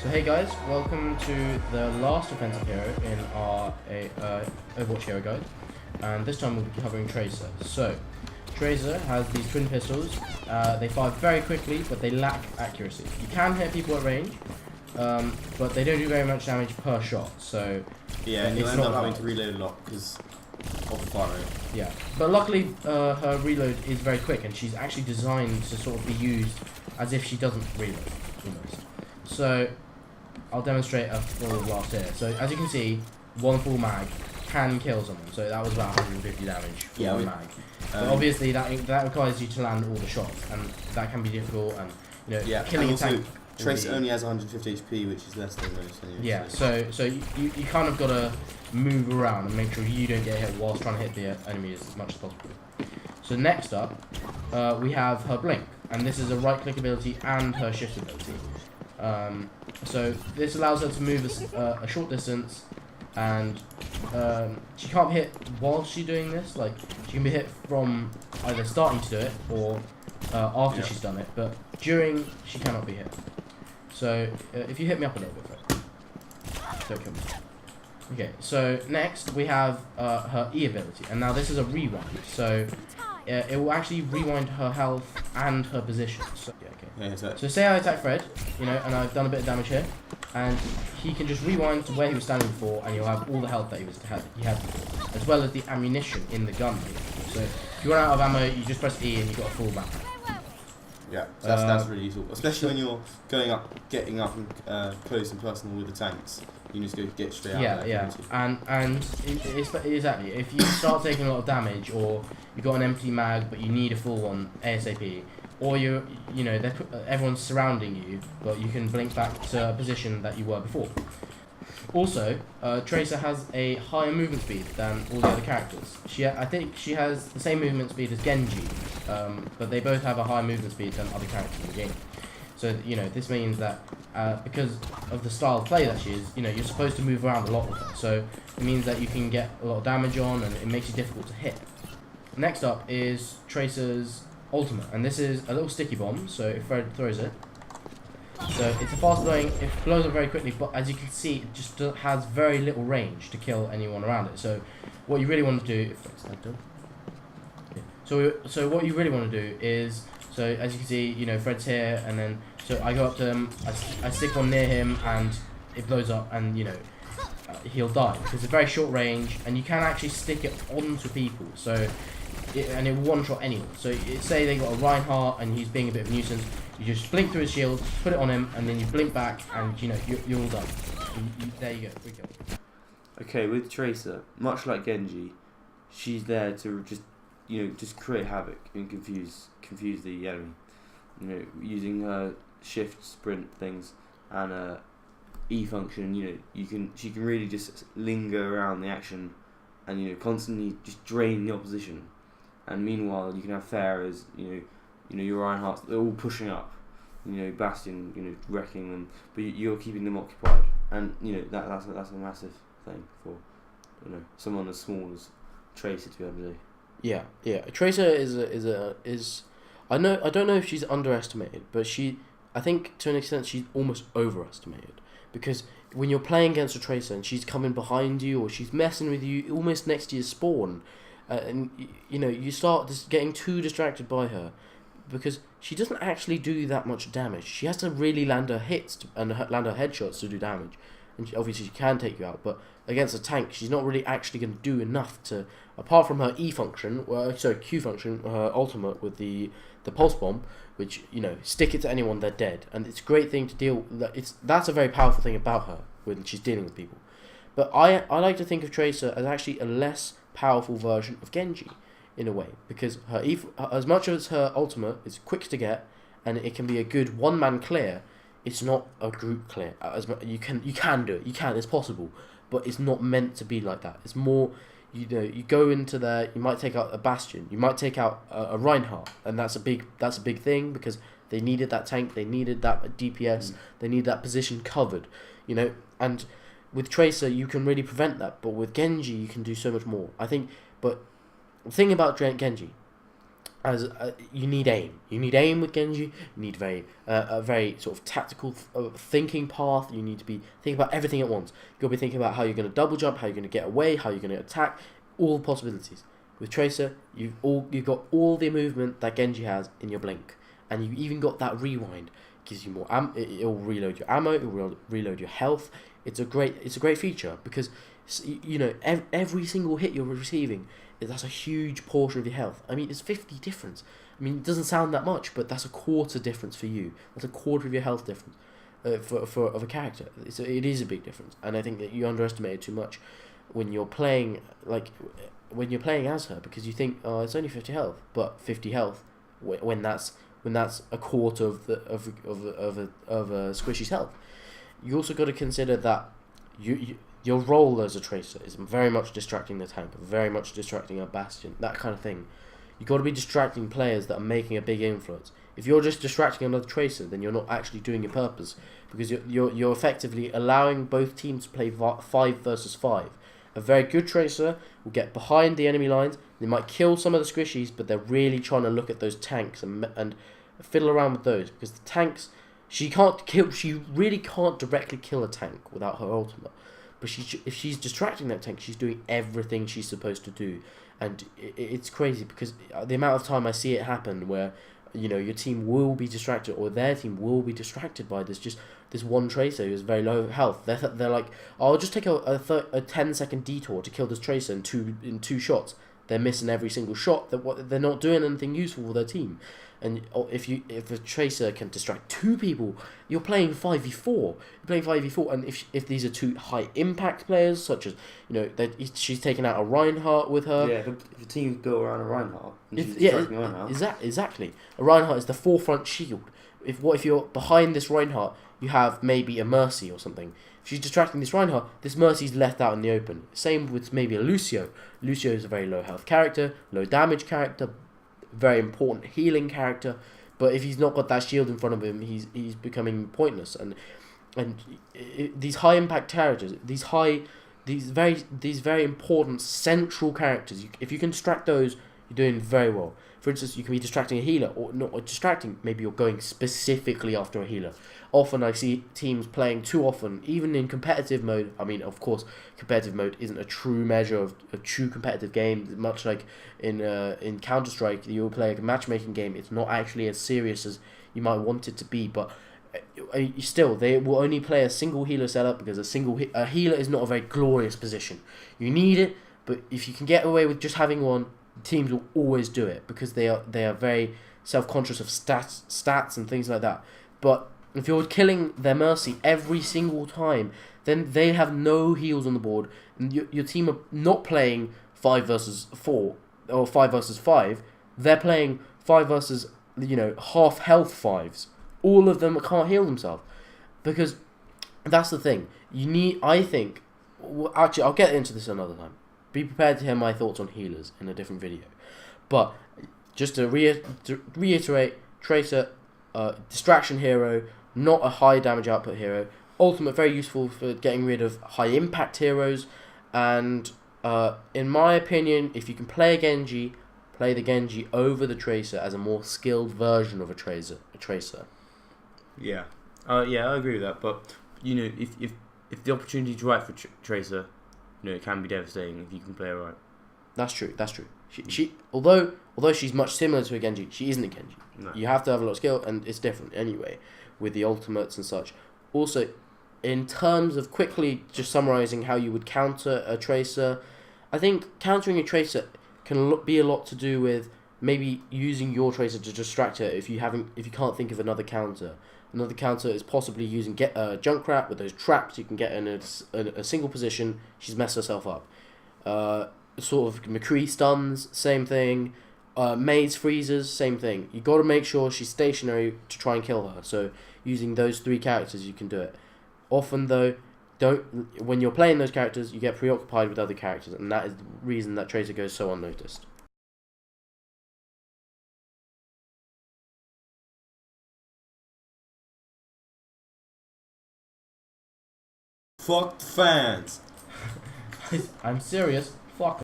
So hey guys, welcome to the last offensive hero in our Overwatch hero guide, and this time we'll be covering Tracer. So, Tracer has these twin pistols. They fire very quickly, but they lack accuracy. You can hit people at range, but they don't do very much damage per shot. So yeah, and you'll end up having to reload a lot because of the fire rate. Yeah, but luckily her reload is very quick, and she's actually designed to sort of be used as if she doesn't reload, almost. So I'll demonstrate a full blast here. So as you can see, one full mag can kill someone. So that was about 150 damage for one mag. But obviously that requires you to land all the shots, and that can be difficult. And killing a tank. Tracer only has 150 HP, which is less than most. Anyway, yeah. So you kind of gotta move around and make sure you don't get hit whilst trying to hit the enemy as much as possible. So next up, we have her blink, and this is a right-click ability and her shift ability. So this allows her to move a short distance, and she can't be hit while she's doing this. Like, she can be hit from either starting to do it or after she's done it, but during she cannot be hit. So if you hit me up a little bit, don't kill me. Okay, so next we have her E ability, and now this is a rewind. So it will actually rewind her health and her position. So, so say I attack Fred, and I've done a bit of damage here, and he can just rewind to where he was standing before, and you'll have all the health that he had before, as well as the ammunition in the gun. So if you run out of ammo, you just press E and you got a full back. Yeah, so that's really useful, especially when you're getting up and close and personal with the tanks. You just go get straight out. Yeah, and exactly. If you start taking a lot of damage, or you got an empty mag but you need a full one ASAP, or everyone's surrounding you, but you can blink back to a position that you were before. Also, Tracer has a higher movement speed than all the other characters. I think she has the same movement speed as Genji, but they both have a higher movement speed than other characters in the game. So this means that because of the style of play that she is, you're supposed to move around a lot with her. So it means that you can get a lot of damage on, and it makes it difficult to hit. Next up is Tracer's ultimate, and this is a little sticky bomb. So if Fred throws it, so it's a fast blowing, it blows up very quickly, but as you can see, it just has very little range to kill anyone around it. So what you really want to do, so what you really want to do is, so as you can see, Fred's here, and then so I go up to him, I stick one near him, and it blows up, and he'll die because it's a very short range, and you can actually stick it onto people. So and it will one-shot anyone. So say they got a Reinhardt and he's being a bit of a nuisance, you just blink through his shield, put it on him, and then you blink back, and you're all done. There you go, free kill. Okay, with Tracer, much like Genji, she's there to just create havoc and confuse the enemy. Using her shift, sprint things and E function, she can really just linger around the action and constantly just drain the opposition. And meanwhile, you can have Pharahs, your Reinhardts, they're all pushing up, Bastion, wrecking them, but you're keeping them occupied, and that's a massive thing for someone as small as Tracer to be able to do. Yeah. Tracer is I don't know if she's underestimated, but I think to an extent she's almost overestimated, because when you're playing against a Tracer and she's coming behind you, or she's messing with you almost next to your spawn, and you start just getting too distracted by her, because she doesn't actually do that much damage. She has to really land her hits and land her headshots to do damage, and obviously she can take you out, but against a tank she's not really actually going to do enough to, apart from her E function, Q function, her ultimate with the pulse bomb, which stick it to anyone, they're dead, and it's a great thing to deal. That's a very powerful thing about her when she's dealing with people. But I like to think of Tracer as actually a less powerful version of Genji in a way, because her as much as her ultimate is quick to get and it can be a good one-man clear, it's not a group clear. You can do it, it's possible, but it's not meant to be like that. It's more, you go into there, you might take out a Bastion, you might take out a Reinhardt, and that's a big thing, because they needed that tank, they needed that DPS, they need that position covered, and with Tracer you can really prevent that, but with Genji you can do so much more, I think. But the thing about Genji, as you need aim. You need aim with Genji. You need a very sort of tactical thinking path. You need to be thinking about everything at once. You've got to be thinking about how you're going to double jump, how you're going to get away, how you're going to attack, all possibilities. With Tracer, you've got all the movement that Genji has in your blink, and you even got that rewind. It gives you more it'll reload your ammo. It'll reload your health. It's a great feature because every single hit you're receiving, that's a huge portion of your health. I mean, it's 50 difference. I mean, it doesn't sound that much, but that's a quarter difference for you. That's a quarter of your health difference of a character. It is a big difference, and I think that you underestimate it too much when you're playing as her, because you think, oh, it's only 50 health, but 50 health when that's a quarter of a squishy's health. You also got to consider that your role as a Tracer is very much distracting the tank, very much distracting a Bastion, that kind of thing. You got to be distracting players that are making a big influence. If you're just distracting another Tracer, then you're not actually doing your purpose, because you're effectively allowing both teams to play 5 versus 5. A very good Tracer will get behind the enemy lines. They might kill some of the squishies, but they're really trying to look at those tanks and fiddle around with those, because the tanks, she really can't directly kill a tank without her ultimate. But if she's distracting that tank, she's doing everything she's supposed to do. And it's crazy, because the amount of time I see it happen where, your team will be distracted, or their team will be distracted by this one Tracer who has very low health. They're like, oh, I'll just take a 10-second detour to kill this Tracer in two shots. They're missing every single shot. They're not doing anything useful for their team. And if a Tracer can distract 2 people, you're playing 5v4. You're playing 5v4, and if these are 2 high impact players, such as she's taken out a Reinhardt with her. Yeah, if the team's built around a Reinhardt, and she's distracting Reinhardt. Exactly. A Reinhardt is the forefront shield. If you're behind this Reinhardt, you have maybe a Mercy or something. If she's distracting this Reinhardt, this Mercy's left out in the open. Same with maybe a Lucio. Lucio is a very low health character, low damage character, very important healing character, but if he's not got that shield in front of him, he's becoming pointless. And these high impact characters, these very important central characters, if you can distract those, you're doing very well. For instance, you can be distracting a healer, or not distracting, maybe you're going specifically after a healer. Often I see teams playing too often, even in competitive mode. I mean, of course, competitive mode isn't a true measure of a true competitive game. Much like in Counter-Strike, you'll play a matchmaking game. It's not actually as serious as you might want it to be, but still, they will only play a single healer setup, because a healer is not a very glorious position. You need it, but if you can get away with just having one, teams will always do it, because they are very self-conscious of stats and things like that. But if you're killing their Mercy every single time, then they have no heals on the board, and your team are not playing 5 versus 4 or 5 versus 5. They're playing 5 versus half health 5s. All of them can't heal themselves, because that's the thing. Actually, I'll get into this another time. Be prepared to hear my thoughts on healers in a different video. But just to reiterate, Tracer, distraction hero, not a high damage output hero. Ultimate, very useful for getting rid of high impact heroes. And in my opinion, if you can play a Genji, play the Genji over the Tracer as a more skilled version of a Tracer. Yeah, I agree with that. But if the opportunity's right for Tracer, it can be devastating if you can play her right. That's true. She although she's much similar to a Genji, she isn't a Genji. No. You have to have a lot of skill, and it's different anyway with the ultimates and such. Also, in terms of quickly just summarizing how you would counter a Tracer, I think countering a Tracer can be a lot to do with maybe using your Tracer to distract her if you can't think of another counter. Another counter is possibly using Junkrat with those traps you can get in a single position. She's messed herself up. Sort of McCree stuns, same thing. Maze freezes, same thing. You got to make sure she's stationary to try and kill her. So using those 3 characters, you can do it. Often though, when you're playing those characters, you get preoccupied with other characters, and that is the reason that Tracer goes so unnoticed. Fuck the fans. I'm serious. Fuck.